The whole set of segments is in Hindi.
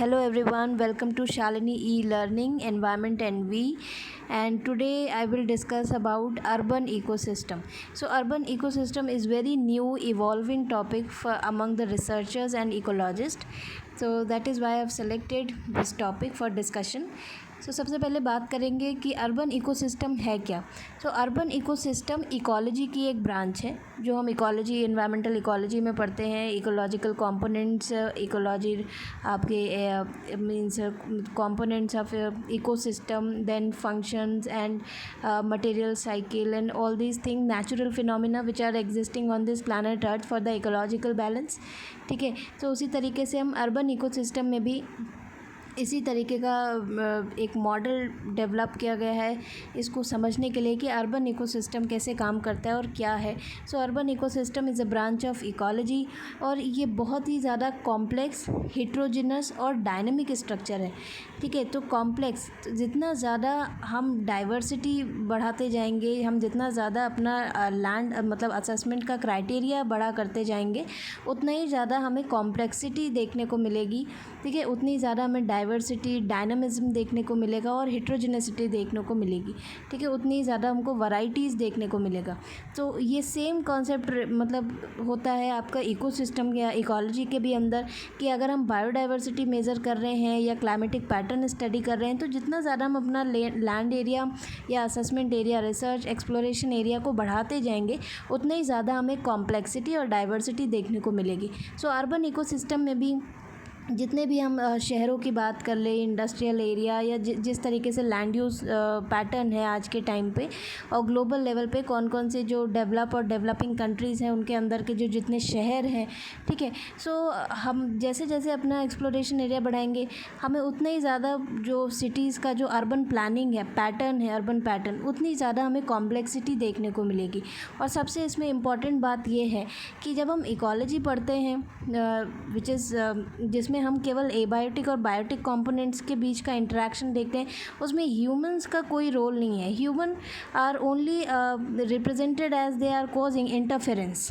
Hello everyone, welcome to Shalini e-learning environment NV, and today I will discuss about urban ecosystem. So urban ecosystem is very new evolving topic for among the researchers and ecologists. So that is why I have selected this topic for discussion. सबसे पहले बात करेंगे कि अर्बन इकोसिस्टम है क्या। अर्बन इकोसिस्टम इकोलॉजी की एक ब्रांच है जो हम इकोलॉजी एनवायरमेंटल इकोलॉजी में पढ़ते हैं। इकोलॉजिकल कंपोनेंट्स, इकोलॉजी आपके means components of ecosystem, then functions and material cycle and all these thing natural phenomena which are existing on this planet earth for the ecological balance. ठीक है, तो उसी तरीके से हम अर्बन इकोसिस्टम में भी इसी तरीके का एक मॉडल डेवलप किया गया है इसको समझने के लिए कि अर्बन इकोसिस्टम कैसे काम करता है और क्या है। Urban ecosystem is a branch of ecology और ये बहुत ही ज़्यादा कॉम्प्लेक्स, हिट्रोजिनस और डायनेमिक स्ट्रक्चर है। ठीक है, तो कॉम्प्लेक्स जितना ज़्यादा हम डाइवर्सिटी बढ़ाते जाएंगे, हम जितना ज़्यादा अपना लैंड मतलब असेसमेंट का क्राइटेरिया बड़ा करते जाएंगे, उतना ही ज़्यादा हमें कॉम्प्लेक्सिटी देखने को मिलेगी। ठीक है, उतनी ज़्यादा हमें डाइवर्सिटी, डायनामिज्म देखने को मिलेगा और हिट्रोजिनेसिटी देखने को मिलेगी। ठीक है, उतनी ही ज़्यादा हमको वैरायटीज़ देखने को मिलेगा। तो ये सेम कॉन्सेप्ट मतलब होता है आपका इकोसिस्टम या इकोलॉजी के भी अंदर कि अगर हम बायोडाइवर्सिटी मेज़र कर रहे हैं या क्लाइमेटिक पैटर्न स्टडी कर रहे हैं, तो जितना ज़्यादा हम अपना लैंड एरिया या assessment area, research exploration area को बढ़ाते जाएंगे, उतना ही ज़्यादा हमें कॉम्प्लेक्सिटी और डाइवर्सिटी देखने को मिलेगी। अर्बन इकोसिस्टम में भी जितने भी हम शहरों की बात कर लें, इंडस्ट्रियल एरिया या जिस तरीके से लैंड यूज़ पैटर्न है आज के टाइम पे, और ग्लोबल लेवल पे कौन कौन से जो डेवलप और डेवलपिंग कंट्रीज़ हैं उनके अंदर के जो जितने शहर हैं। ठीक है, हम जैसे जैसे अपना एक्सप्लोरेशन एरिया बढ़ाएंगे, हमें उतना ही ज़्यादा जो सिटीज़ का जो अर्बन प्लानिंग है, पैटर्न है, अर्बन पैटर्न, उतनी ज़्यादा हमें कॉम्प्लेक्सिटी देखने को मिलेगी। और सबसे इसमें इम्पॉर्टेंट बात ये है कि जब हम इकोलॉजी पढ़ते हैं विच इज़ जिसमें हम केवल एबायोटिक और बायोटिक कंपोनेंट्स के बीच का इंटरेक्शन देखते हैं, उसमें ह्यूमंस का कोई रोल नहीं है। Human are only represented as they are causing interference.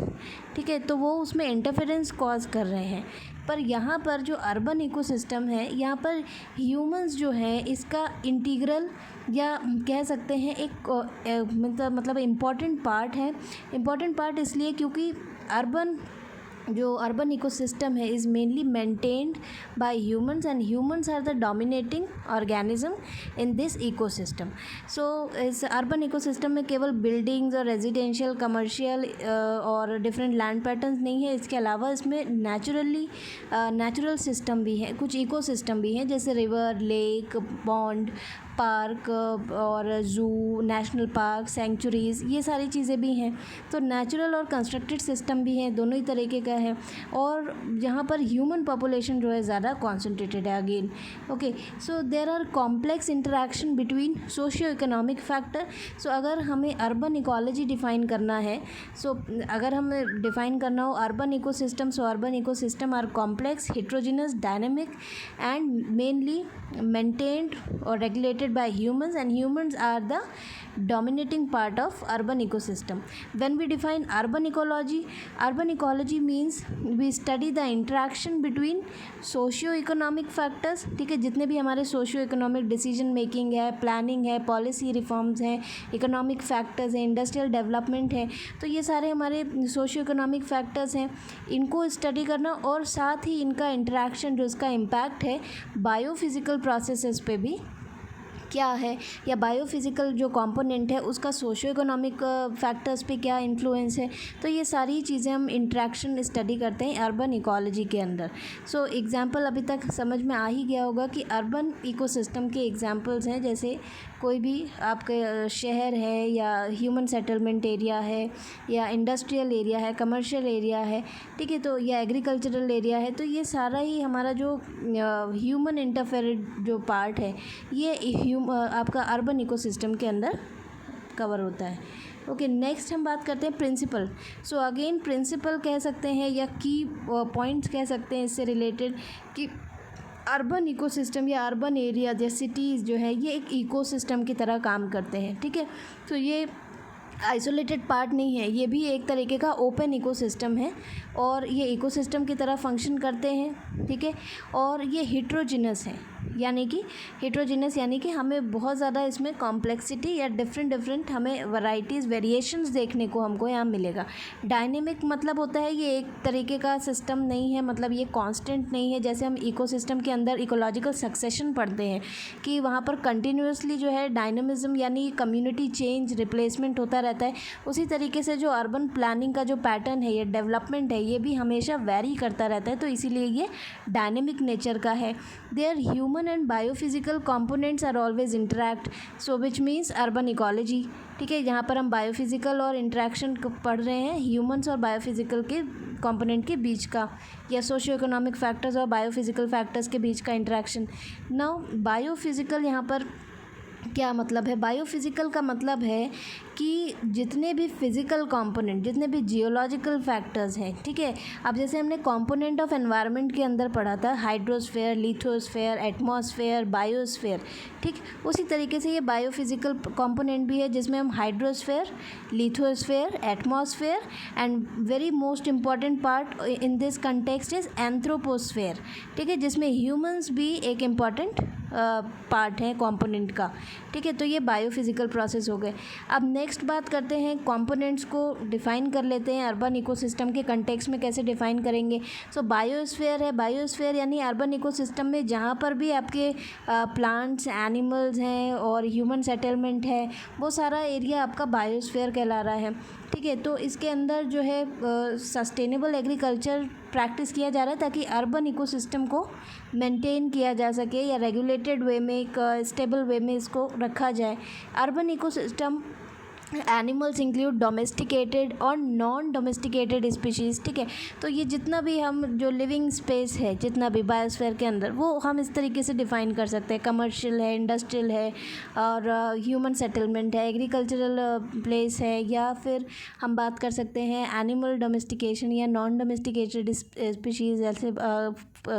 ठीक है, तो वो उसमें इंटरफेरेंस कॉज कर रहे हैं। पर यहाँ पर जो अर्बन इकोसिस्टम है, यहाँ पर ह्यूमंस जो हैं इसका इंटीग्रल या कह सकते हैं एक मतलब इम्पॉर्टेंट पार्ट है। इम्पॉर्टेंट पार्ट इसलिए क्योंकि अर्बन इकोसिस्टम है is mainly maintained by humans and humans are the dominating organism in this ecosystem. इस अर्बन इकोसिस्टम में केवल बिल्डिंग्स और रेजिडेंशियल, कमर्शियल और डिफरेंट लैंड पैटर्न्स नहीं है, इसके अलावा इसमें नेचुरल सिस्टम भी हैं, कुछ इकोसिस्टम भी हैं, जैसे रिवर, लेक, पॉन्ड, पार्क और ज़ू, नेशनल पार्क, सेंचुरीज़, ये सारी चीज़ें भी हैं। तो नेचुरल और कंस्ट्रक्टेड सिस्टम भी हैं, दोनों ही तरीके का है। और यहाँ पर ह्यूमन पॉपुलेशन जो है ज़्यादा कॉन्सेंट्रेटेड है again. Okay, there are complex interaction between socio economic factor. अगर हमें अर्बन इकोलॉजी डिफ़ाइन करना है, अगर हमें डिफ़ाइन करना हो urban ecosystem, urban ecosystem are complex, heterogeneous, dynamic and mainly maintained or regulated by humans, and humans are the dominating part of urban ecosystem. When we define urban ecology means we study the interaction between socio-economic factors। ठीक है, जितने भी हमारे socio-economic decision making है, planning है, policy reforms है, economic factors है, industrial development है, तो ये सारे हमारे socio-economic factors हैं, इनको स्टडी करना और साथ ही इनका इंटरेक्शन जो इसका इम्पैक्ट है बायोफिज़िकल प्रोसेसेस पे भी क्या है, या बायोफिज़िकल जो कंपोनेंट है उसका सोशियो इकोनॉमिक फैक्टर्स पे क्या इन्फ्लुएंस है। तो ये सारी चीज़ें हम इंट्रैक्शन स्टडी करते हैं अर्बन इकोलॉजी के अंदर। एग्जांपल अभी तक समझ में आ ही गया होगा कि अर्बन इकोसिस्टम के एग्जांपल्स हैं, जैसे कोई भी आपके शहर है या ह्यूमन सेटलमेंट एरिया है या इंडस्ट्रियल एरिया है, कमर्शियल एरिया है, ठीक है, तो या एग्रीकल्चरल एरिया है, तो ये सारा ही हमारा जो ह्यूमन इंटरफेरेंट जो पार्ट है, ये आपका अर्बन इकोसिस्टम के अंदर कवर होता है। ओके, नेक्स्ट हम बात करते हैं प्रिंसिपल। अगेन प्रिंसिपल कह सकते हैं या की पॉइंट्स कह सकते हैं इससे रिलेटेड कि अर्बन इकोसिस्टम या अर्बन एरिया या सिटीज़ जो है ये एक इकोसिस्टम की तरह काम करते हैं। ठीक है, ये आइसोलेटेड पार्ट नहीं है, ये भी एक तरीके का ओपन इकोसिस्टम है और ये इकोसिस्टम की तरह फंक्शन करते हैं, ठीक है। और ये हिट्रोजिनस है, यानी कि हिट्रोजिनस यानी कि हमें बहुत ज़्यादा इसमें कॉम्प्लेक्सिटी या डिफरेंट हमें वैरायटीज़ वेरिएशंस देखने को हमको यहाँ मिलेगा। डायनेमिक मतलब होता है ये एक तरीके का सिस्टम नहीं है, मतलब ये कांस्टेंट नहीं है। जैसे हम इकोसिस्टम के अंदर इकोलॉजिकल सक्सेशन पढ़ते हैं कि वहाँ पर कंटिन्यूसली जो है डायनेमिज्म यानी कम्युनिटी चेंज रिप्लेसमेंट होता रहता है, उसी तरीके से जो अर्बन प्लानिंग का जो पैटर्न है, ये डेवलपमेंट है, ये भी हमेशा वेरी करता रहता है, तो इसीलिए ये डायनेमिक नेचर का है। There human and biophysical components are always interact, so which means urban ecology, ठीक है। यहाँ पर हम बायोफिजिकल और इंटरेक्शन पढ़ रहे हैं, ह्यूमन्स और बायोफिजिकल के कंपोनेंट के बीच का, या सोशियो इकोनॉमिक फैक्टर्स और बायोफिजिकल फैक्टर्स के बीच का इंटरेक्शन। नाउ बायोफिजिकल यहाँ पर क्या मतलब है? बायोफिजिकल का मतलब है कि जितने भी फिज़िकल कंपोनेंट, जितने भी जियोलॉजिकल फैक्टर्स हैं, ठीक है। अब जैसे हमने कंपोनेंट ऑफ एनवायरनमेंट के अंदर पढ़ा था, हाइड्रोस्फेयर, लिथोस्फेयर, एटमॉस्फेयर, बायोस्फेयर, ठीक, उसी तरीके से ये बायोफिजिकल कंपोनेंट भी है, जिसमें हम hydrosphere, lithosphere, atmosphere and very most important part in this context is anthroposphere, ठीक है, जिसमें ह्यूमंस भी एक इम्पॉर्टेंट पार्ट है कंपोनेंट का, ठीक है। तो ये बायोफिजिकल प्रोसेस हो गए। अब नेक्स्ट बात करते हैं, कंपोनेंट्स को डिफ़ाइन कर लेते हैं अर्बन इकोसिस्टम के कंटेक्स्ट में कैसे डिफ़ाइन करेंगे। सो बायोस्फीयर है, बायोस्फीयर यानी अर्बन इकोसिस्टम में जहाँ पर भी आपके प्लांट्स, एनिमल्स हैं और ह्यूमन सेटलमेंट है, वो सारा एरिया आपका बायोस्फीयर कहला रहा है, ठीक है। तो इसके अंदर जो है सस्टेनेबल एग्रीकल्चर प्रैक्टिस किया जा रहा है ताकि अर्बन इकोसिस्टम को मेंटेन किया जा सके या रेगुलेटेड वे में, एक स्टेबल वे में इसको रखा जाए। Urban ecosystem animals include domesticated और नॉन डोमेस्टिकेटेड स्पीशीज़, ठीक है। तो ये जितना भी हम जो लिविंग स्पेस है, जितना भी बायोस्फीयर के अंदर, वो हम इस तरीके से डिफ़ाइन कर सकते हैं। कमर्शियल है, इंडस्ट्रियल है और ह्यूमन सेटलमेंट है, एग्रीकल्चरल प्लेस है, या फिर हम बात कर सकते हैं एनिमल डोमेस्टिकेशन या नॉन डोमेस्टिकेटेड स्पीशीज़, ऐसे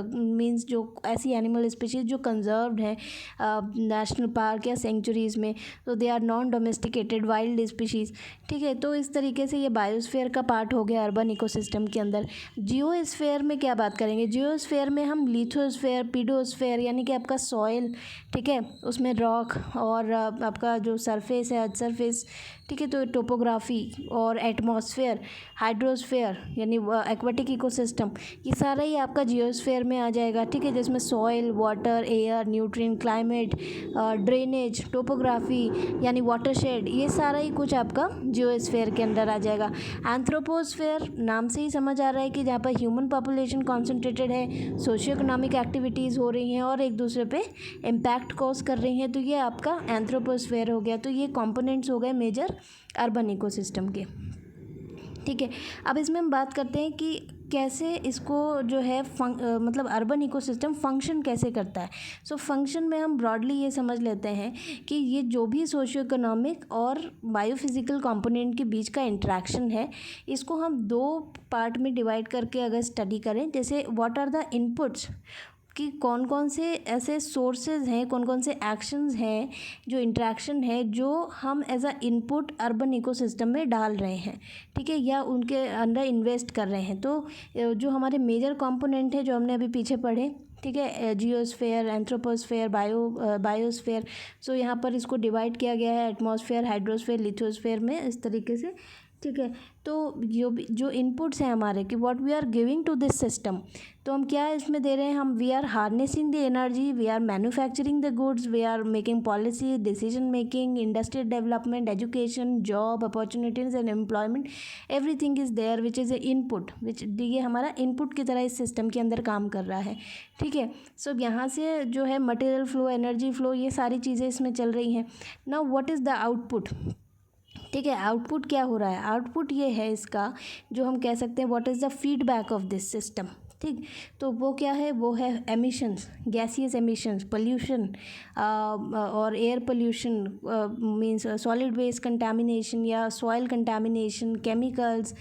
मीन्स जो ऐसी एनिमल स्पीशीज़ जो कंजर्व्ड है नेशनल पार्क या सेंचुरीज़ में, तो they are non domesticated wild species, ठीक है। तो इस तरीके से ये बायोस्फीयर का पार्ट हो गया अर्बन इकोसिस्टम के अंदर। जियोस्फीयर में क्या बात करेंगे? जियोस्फीयर में हम लिथोस्फीयर, पीडोस्फीयर यानी कि आपका सॉइल, ठीक है, उसमें रॉक और आपका जो सरफेस है, अर्थ सरफेस, ठीक है, तो टोपोग्राफी और एटमॉस्फेयर, हाइड्रोस्फेयर यानी एक्वाटिक इकोसिस्टम, ये सारा ही आपका जियोस्फेयर में आ जाएगा, ठीक है, जिसमें soil, water, air, nutrient, climate, drainage, topography यानी वाटरशेड, ये सारा ही कुछ आपका जियोस्फेयर के अंदर आ जाएगा। एंथ्रोपोस्फेयर नाम से ही समझ आ रहा है कि जहाँ पर ह्यूमन पॉपुलेशन कॉन्सेंट्रेटेड है, सोशियो इकोनॉमिक एक्टिविटीज़ हो रही हैं और एक दूसरे पे इम्पैक्ट कॉज कर रही हैं, तो ये आपका एंथ्रोपोस्फेयर हो गया। तो ये कंपोनेंट्स हो गए मेजर अर्बन इकोसिस्टम के, ठीक है। अब इसमें हम बात करते हैं कि कैसे इसको जो है मतलब अर्बन इकोसिस्टम फंक्शन कैसे करता है। सो फंक्शन में हम ब्रॉडली ये समझ लेते हैं कि ये जो भी सोशियो इकोनॉमिक और बायोफिजिकल कंपोनेंट के बीच का इंटरेक्शन है, इसको हम दो पार्ट में डिवाइड करके अगर स्टडी करें, जैसे व्हाट आर द इनपुट्स, कि कौन कौन से ऐसे सोर्सेज हैं, कौन कौन से एक्शंस हैं, जो इंटरेक्शन है, जो हम as a input urban ecosystem में डाल रहे हैं, ठीक है, या उनके अंदर इन्वेस्ट कर रहे हैं। तो जो हमारे मेजर कंपोनेंट है जो हमने अभी पीछे पढ़े, ठीक है, जियोस्फेयर, एंथ्रोपोस्फेयर, बायोस्फेयर, सो यहाँ पर इसको डिवाइड किया गया है एटमॉस्फेयर, हाइड्रोस्फेयर, लिथोस्फेयर में, इस तरीके से, ठीक है। तो जो इनपुट्स हैं हमारे कि what we are giving to this system, तो हम क्या इसमें दे रहे हैं, हम we are harnessing the energy, we are manufacturing the goods, we are making policy, decision making, industrial development, education, job opportunities and employment, everything is there which is a input, which ये हमारा इनपुट की तरह इस सिस्टम के अंदर काम कर रहा है, ठीक है। सो यहाँ से जो है मटेरियल फ्लो, एनर्जी फ्लो, ये सारी चीज़ें इसमें चल रही हैं। Now what is the output, ठीक है, आउटपुट क्या हो रहा है? आउटपुट ये है इसका, जो हम कह सकते हैं what is the feedback of this system, ठीक। तो वो क्या है? वो है एमिशंस, गैसियस एमिशंस, पोल्यूशन और air pollution, means solid waste contamination या सॉइल कंटामिनेशन, केमिकल्स,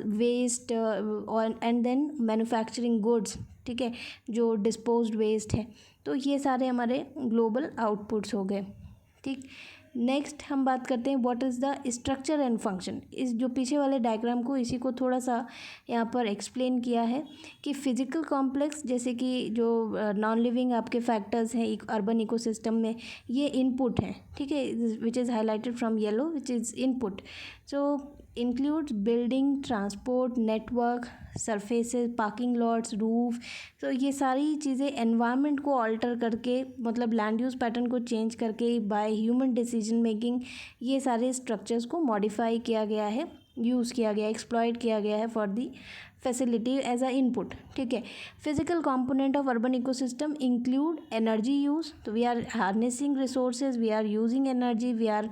वेस्ट और एंड देन मैन्युफैक्चरिंग गुड्स, ठीक है, जो डिस्पोज्ड वेस्ट है। तो ये सारे हमारे ग्लोबल आउटपुट्स हो गए, ठीक। नेक्स्ट हम बात करते हैं what is the structure and function. इस जो पीछे वाले डायग्राम को इसी को थोड़ा सा यहाँ पर एक्सप्लेन किया है कि फिजिकल कॉम्प्लेक्स जैसे कि जो नॉन लिविंग आपके फैक्टर्स हैं अर्बन इकोसिस्टम में, ये इनपुट हैं, ठीक है, which is highlighted from yellow which is input. So includes building, transport network, surfaces, parking lots, roof. तो ये सारी चीज़ें एनवायरनमेंट को ऑल्टर करके, मतलब लैंड यूज़ पैटर्न को चेंज करके बाय ह्यूमन डिसीजन मेकिंग, ये सारे स्ट्रक्चर्स को मॉडिफाई किया गया है, यूज़ किया गया, एक्सप्लॉयट किया गया है for the facility as a input, ठीक है। Physical component of urban ecosystem include energy use, तो we are harnessing resources, we are using energy, we are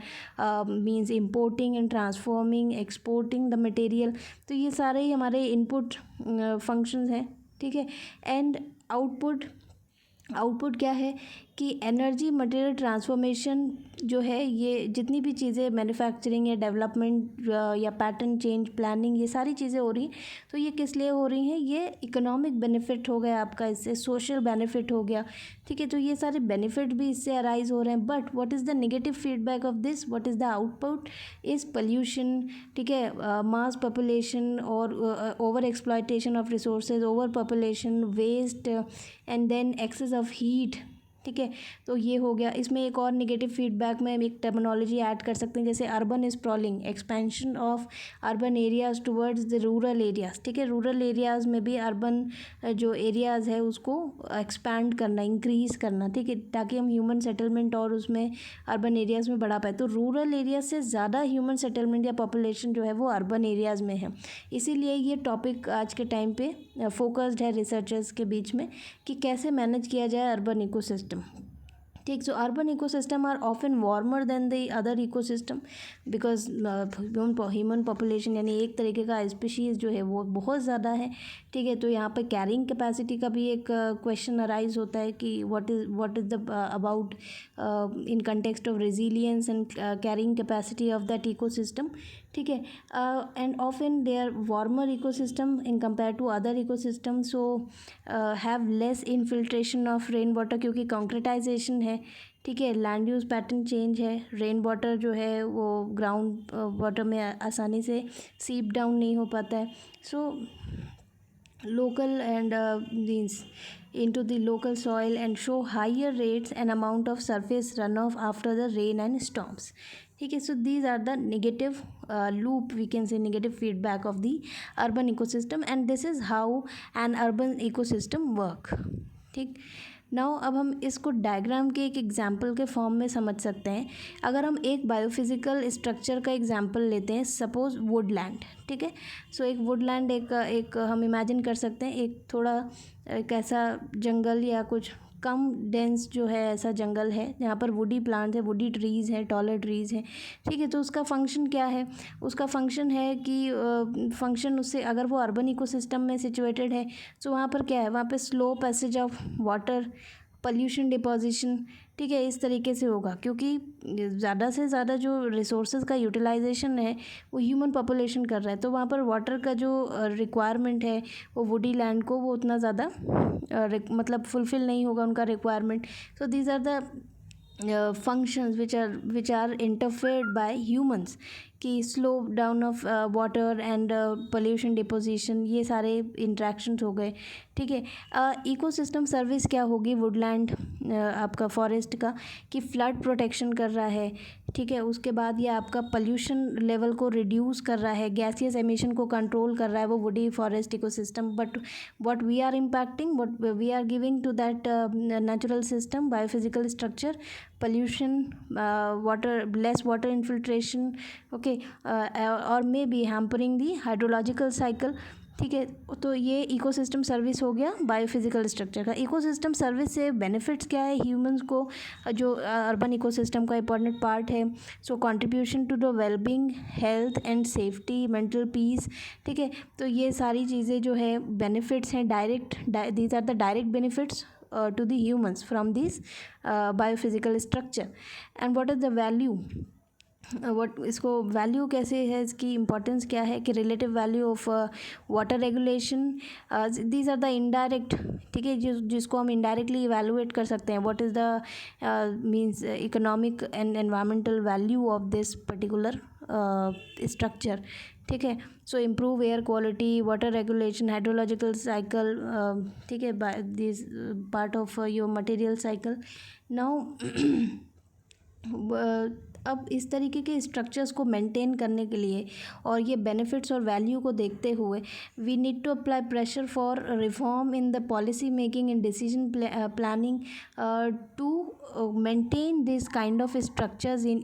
means importing and transforming, exporting the material. तो ये सारे ही हमारे इनपुट फंक्शंस हैं, ठीक है। एंड आउटपुट क्या है कि एनर्जी, मटेरियल ट्रांसफॉर्मेशन जो है, ये जितनी भी चीज़ें मैन्युफैक्चरिंग या डेवलपमेंट या पैटर्न चेंज, प्लानिंग, ये सारी चीज़ें हो रही हैं, तो ये किस लिए हो रही हैं? ये इकोनॉमिक बेनिफिट हो गया आपका, इससे सोशल बेनिफिट हो गया, ठीक है। तो ये सारे बेनिफिट भी इससे अराइज हो रहे हैं। But what is the negative feedback of this, what is the output is pollution, ठीक है, मास पॉपुलेशन और over exploitation of resources, over population, waste and then excess of heat, ठीक है। तो ये हो गया। इसमें एक और नेगेटिव फीडबैक में हम एक टर्मिनोलॉजी ऐड कर सकते हैं, जैसे urban sprawling, expansion of urban areas towards the rural areas, ठीक है। रूरल एरियाज़ में भी अर्बन जो एरियाज़ है उसको एक्सपैंड करना, इंक्रीज़ करना, ठीक है, ताकि हम ह्यूमन सेटलमेंट और उसमें अर्बन एरियाज़ में बढ़ा पाए। तो रूरल एरियाज से ज़्यादा ह्यूमन सेटलमेंट या पॉपुलेशन जो है वो अर्बन एरियाज़ में है। इसीलिए ये टॉपिक आज के टाइम पे फोकस्ड है रिसर्चर्स के बीच में कि कैसे मैनेज किया जाए अर्बन इकोसिस्टम, ठीक। So urban ecosystem are often warmer than the other ecosystem because human population यानी एक तरीके का स्पीशीज़ जो है वो बहुत ज़्यादा है, ठीक है। तो यहाँ पर कैरिंग कैपेसिटी का भी एक क्वेश्चन अराइज होता है कि what is the about in context of resilience and carrying capacity of that ecosystem, ठीक है। And often they are warmer ecosystem in compare to other ecosystem, so have less infiltration of rain water क्योंकि कॉन्क्रीटाइजेशन है, ठीक है, लैंड यूज़ पैटर्न चेंज है, रेन वाटर जो है वो ग्राउंड वाटर में आसानी से सीप डाउन नहीं हो पाता है। सो local and means into the local soil and show higher rates and amount of surface runoff after the rain and storms, ठीक है। सो these are the negative loop, we can say negative feedback of the urban ecosystem and this is how an urban ecosystem work, ठीक। नाउ अब हम इसको डायग्राम के एक एग्जाम्पल के फॉर्म में समझ सकते हैं। अगर हम एक बायोफिजिकल स्ट्रक्चर का एग्जाम्पल लेते हैं, सपोज वुडलैंड, ठीक है। सो एक वुडलैंड एक हम इमेजिन कर सकते हैं, एक थोड़ा एक ऐसा जंगल या कुछ कम डेंस जो है ऐसा जंगल है जहाँ पर वुडी प्लांट्स है, वुडी ट्रीज़ हैं, टॉलर ट्रीज़ हैं, ठीक है। तो उसका फंक्शन क्या है? उसका फंक्शन है कि फंक्शन उससे अगर वो अर्बन इकोसिस्टम में सिचुएटेड है तो वहाँ पर क्या है, वहाँ पे slow passage of water, pollution deposition, ठीक है, इस तरीके से होगा क्योंकि ज़्यादा से ज़्यादा जो रिसोर्सेज का यूटिलाइजेशन है वो ह्यूमन पॉपुलेशन कर रहा है, तो वहाँ पर वाटर का जो रिक्वायरमेंट है वो वुडी लैंड को वो उतना ज़्यादा मतलब फुलफ़िल नहीं होगा उनका requirement. So these are the functions which are interfered by humans कि slow down of water and pollution deposition, ये सारे इंट्रैक्शंस हो गए, ठीक है। इकोसिस्टम सर्विस क्या होगी वुडलैंड आपका फॉरेस्ट का, कि फ्लड प्रोटेक्शन कर रहा है, ठीक है। उसके बाद ये आपका पोल्यूशन लेवल को रिड्यूस कर रहा है, गैसियस एमिशन को कंट्रोल कर रहा है वो woody forest ecosystem. But what we are impacting, what we are giving to that natural system, biophysical structure, pollution, water, less water infiltration, okay, और may be hampering the hydrological cycle, ठीक है। तो ये इकोसिस्टम सर्विस हो गया बायोफिजिकल स्ट्रक्चर का। इकोसिस्टम सर्विस से बेनिफिट्स क्या है ह्यूमंस को, जो अर्बन इकोसिस्टम का इंपॉर्टेंट पार्ट है। So contribution to the wellbeing, health and safety, mental peace, ठीक है। तो ये सारी चीज़ें जो है बेनिफिट्स हैं direct, these are the direct benefits to the humans from this biophysical structure. And what is the value? What इसको वैल्यू कैसे है, इसकी इम्पोर्टेंस क्या है कि relative value of water regulation, these are the indirect, ठीक है, जिसको हम इनडायरेक्टली इवेलुएट कर सकते हैं. What is the means economic and environmental value of this particular structure. ठीक है. So improve air quality, water regulation, hydrological cycle, ठीक है, this part of your material cycle. Now अब इस तरीके के स्ट्रक्चर्स को मेंटेन करने के लिए और ये बेनिफिट्स और वैल्यू को देखते हुए we need to apply pressure for reform in the policy making and decision planning to maintain this kind of structures in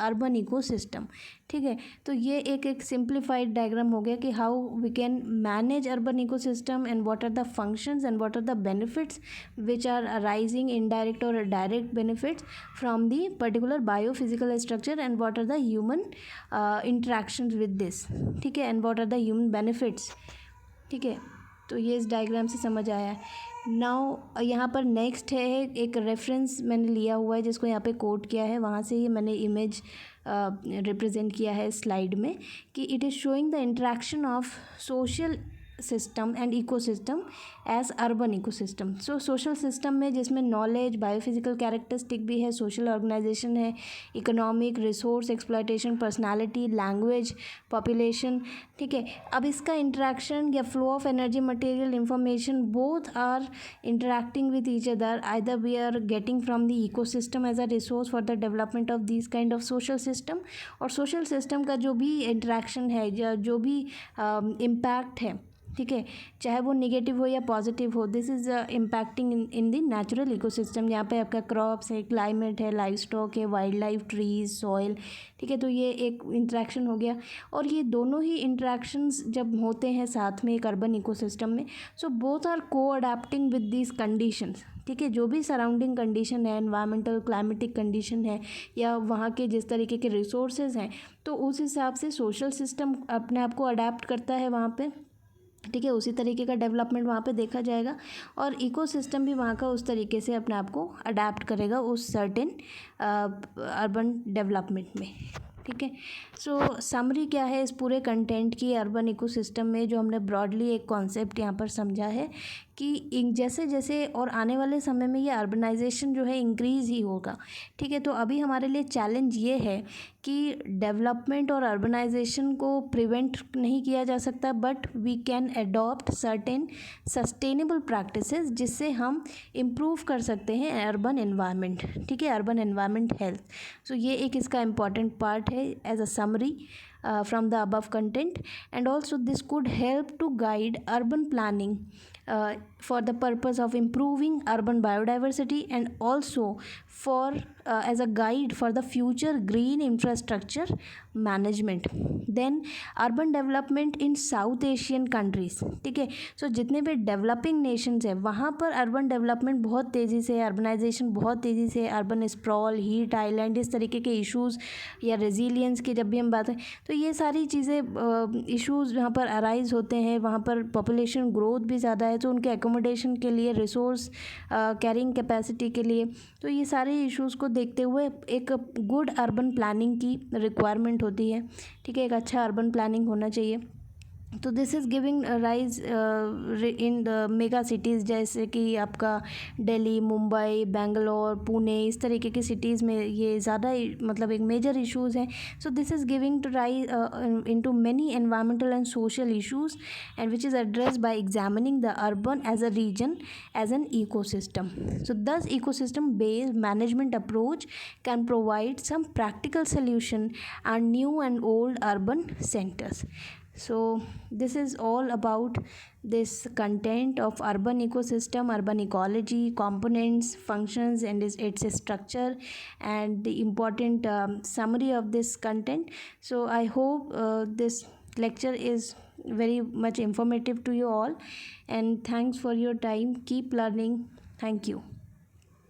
urban ecosystem. ठीक है. तो ये एक सिंप्लीफाइड डायग्राम हो गया कि how we can manage urban ecosystem and what are the functions and what are the benefits which are arising indirect और direct benefits from the particular biophysical structure and what are the human interactions with this. ठीक है. And what are the human benefits. ठीक है. तो ये इस डायग्राम से समझ आया है. नाउ यहाँ पर नेक्स्ट है एक रेफरेंस मैंने लिया हुआ है जिसको यहाँ पे कोट किया है, वहाँ से ही मैंने इमेज रिप्रेजेंट किया है स्लाइड में कि it is showing the interaction of social system and ecosystem as urban ecosystem. So social system में जिसमें नॉलेज, बायोफिजिकल कैरेक्टरिस्टिक भी है, सोशल ऑर्गेनाइजेशन है, economic, resource exploitation, personality, language, population. ठीक है. अब इसका इंटरेक्शन या flow of energy, material, information, both are interacting with each other. Either we are getting from the ecosystem as a resource for the development of this kind of social system, और सोशल सिस्टम का जो भी इंटरेक्शन है या जो भी इम्पैक्ट है, ठीक है, चाहे वो नेगेटिव हो या पॉजिटिव हो, this is impacting in the natural ecosystem. यहाँ पे आपका क्रॉप्स है, क्लाइमेट है, लाइफ स्टॉक है, वाइल्ड लाइफ, ट्रीज, सॉइल. ठीक है. तो ये एक इंट्रैक्शन हो गया, और ये दोनों ही इंट्रैक्शंस जब होते हैं साथ में एक अर्बन इकोसिस्टम में, सो बोथ आर को अडेप्टिंग विद दीज कंडीशंस. ठीक है. जो भी सराउंडिंग कंडीशन है, एनवायरमेंटल क्लाइमेटिक कंडीशन है, या वहाँ के जिस तरीके के रिसोर्सेज हैं, तो उस हिसाब से सोशल सिस्टम अपने आप को अडेप्ट करता है वहाँ पे. ठीक है. उसी तरीके का डेवलपमेंट वहाँ पे देखा जाएगा, और इकोसिस्टम भी वहाँ का उस तरीके से अपने आप को अडेप्ट करेगा उस सर्टेन अर्बन डेवलपमेंट में. ठीक है. सो समरी क्या है इस पूरे कंटेंट की अर्बन इकोसिस्टम में, जो हमने ब्रॉडली एक कॉन्सेप्ट यहाँ पर समझा है कि जैसे जैसे और आने वाले समय में ये अर्बनाइजेशन जो है इंक्रीज़ ही होगा. ठीक है. तो अभी हमारे लिए चैलेंज ये है कि डेवलपमेंट और अर्बनाइजेशन को प्रिवेंट नहीं किया जा सकता, but we can adopt certain sustainable practices जिससे हम इम्प्रूव कर सकते हैं अर्बन एनवायरनमेंट. ठीक है. Urban environment health. सो ये एक इसका इम्पॉर्टेंट पार्ट है as a summary from the above content, and also this could help to guide urban planning for the purpose of improving urban biodiversity, and also for as a guide for the future green infrastructure management. Then urban development in South Asian countries. ठीक है. सो जितने भी डेवलपिंग नेशंस हैं वहाँ पर अर्बन डेवलपमेंट बहुत तेज़ी से, अर्बनाइजेशन बहुत तेज़ी से, अर्बन स्प्रॉल, हीट आइलैंड, इस तरीके के इश्यूज़ या रेजिलियंस की जब भी हम बात करें, तो ये सारी चीज़ें इश्यूज़ जहाँ पर अराइज होते हैं, वहाँ पर पॉपुलेशन ग्रोथ भी ज़्यादा है, तो उनके एकोमोडेशन के लिए, रिसोर्स कैरिंग कैपेसिटी के लिए, तो ये सारे इश्यूज़ को देखते हुए एक गुड अर्बन प्लानिंग की रिक्वायरमेंट होती है. ठीक है. एक अच्छा अर्बन प्लानिंग होना चाहिए. तो this is giving rise in the mega cities, जैसे कि आपका दिल्ली, मुंबई, बेंगलोर, पुणे, इस तरीके की सिटीज़ में ये ज़्यादा मतलब एक मेजर इश्यूज़ हैं. So this is giving to rise into many environmental and social issues, and which is addressed by examining the urban as a region as an ecosystem. So thus ecosystem based management approach can provide some practical solution and new and old urban centers. So this is all about this content of urban ecosystem, urban ecology, components, functions, and its structure, and the important summary of this content. So I hope this lecture is very much informative to you all, and thanks for your time. Keep learning. Thank you.